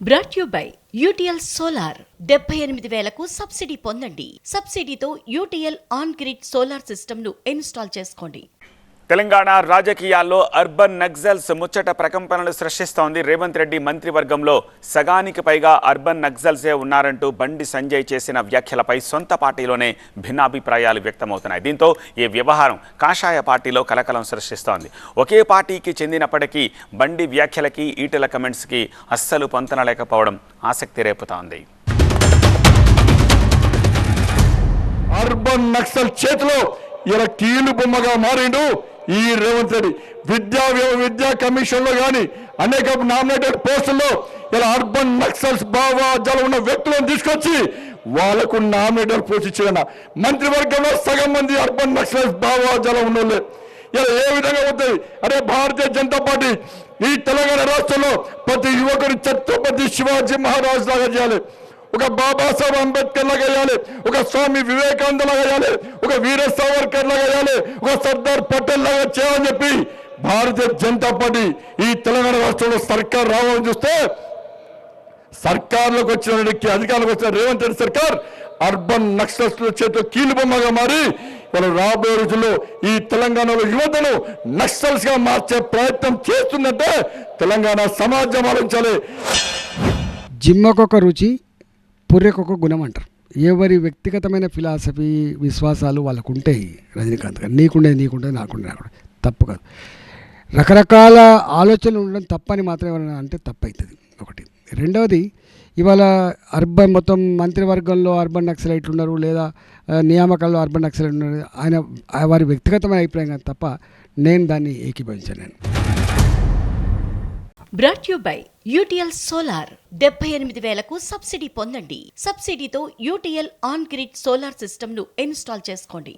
Brought you by UTL solar 78,000కు subsidy పొందండి. సబ్సిడీతో యూటీఎల్ ఆన్ గ్రిడ్ సోలార్ సిస్టమ్ను ఇన్స్టాల్ చేసుకోండి. తెలంగాణ రాజకీయాల్లో అర్బన్ నక్సల్స్ ముచ్చట ప్రకంపనలు సృష్టిస్తోంది. రేవంత్ రెడ్డి మంత్రివర్గంలో సగానికి పైగా అర్బన్ నక్సల్సే ఉన్నారంటూ బండి సంజయ్ చేసిన వ్యాఖ్యలపై సొంత పార్టీలోనే భిన్నాభిప్రాయాలు వ్యక్తమవుతున్నాయి. దీంతో ఈ వ్యవహారం కాషాయ పార్టీలో కలకలం సృష్టిస్తోంది. ఒకే పార్టీకి చెందినప్పటికీ బండి వ్యాఖ్యలకి ఈటెల కమెంట్స్కి అస్సలు పొంతనలేకపోవడం ఆసక్తి రేపుతోంది. అర్బన్ నక్సల్ చేతిలో ఇలా కీలు బొమ్మగా మారిండు ఈ రేవంత్ రెడ్డి. విద్యా కమిషన్ లో కానీ అనేక నామినేటెడ్ పోస్టుల్లో ఇలా అర్బన్ నక్సల్స్ భావాజాలు ఉన్న వ్యక్తులను తీసుకొచ్చి వాళ్లకు నామినేటెడ్ పోస్ట్ ఇచ్చిన మంత్రివర్గంలో సగం మంది అర్బన్ నక్సల్స్ భావాజాలు ఉన్నోళ్ళే. ఇలా ఏ విధంగా అవుతుంది అరే భారతీయ జనతా పార్టీ ఈ తెలంగాణ రాష్ట్రంలో ప్రతి యువకుని ఛత్రపతి శివాజీ మహారాజ్ లాగా చేయాలి, ఒక బాబాసాహెబ్ అంబేద్కర్ లాగా వేయాలి, ఒక స్వామి వివేకానంద లాగా వేయాలి, ఒక వీర సావర్కర్ లాగా వేయాలి, ఒక సర్దార్ పటేల్ లాగా చేయాలని చెప్పి భారతీయ జనతా పార్టీ ఈ తెలంగాణ రాష్ట్రంలో సర్కార్ రావాలని చూస్తే సర్కార్లోకి వచ్చిన అధికారులకు వచ్చిన రేవంత్ రెడ్డి సర్కార్ అర్బన్ నక్సల్స్ చేతిలో కీలుబొమ్మగా మారి వాళ్ళు రాబోయే రోజుల్లో ఈ తెలంగాణలో యువతను నక్సల్స్ గా మార్చే ప్రయత్నం చేస్తుందంటే తెలంగాణ సమాజం ఆలోచించాలి. జిమ్మకొక రుచి పుర్రెకొక గుణం అంటారు. ఎవరి వ్యక్తిగతమైన ఫిలాసఫీ విశ్వాసాలు వాళ్ళకు ఉంటాయి. రజనీకాంత్ గారు నీకుండే నాకుండే తప్పు కాదు. రకరకాల ఆలోచనలు ఉండడం తప్పని మాత్రం ఏమన్నా అంటే తప్పు అవుతుంది ఒకటి. రెండవది ఇవాళ అర్బన్ మొత్తం మంత్రివర్గంలో అర్బన్ నక్సలైట్లు ఉన్నారు, లేదా నియామకాల్లో అర్బన్ నక్సలైట్ ఉన్నారు. ఆయన వారి వ్యక్తిగతమైన అభిప్రాయం కాదు తప్ప నేను దాన్ని ఏకీభవించాను. నేను brought you by UTL solar 78,000కు సబ్సిడీ పొందండి. సబ్సిడీతో యూటీఎల్ ఆన్ గ్రిడ్ సోలార్ సిస్టమ్ను ఇన్స్టాల్ చేసుకోండి.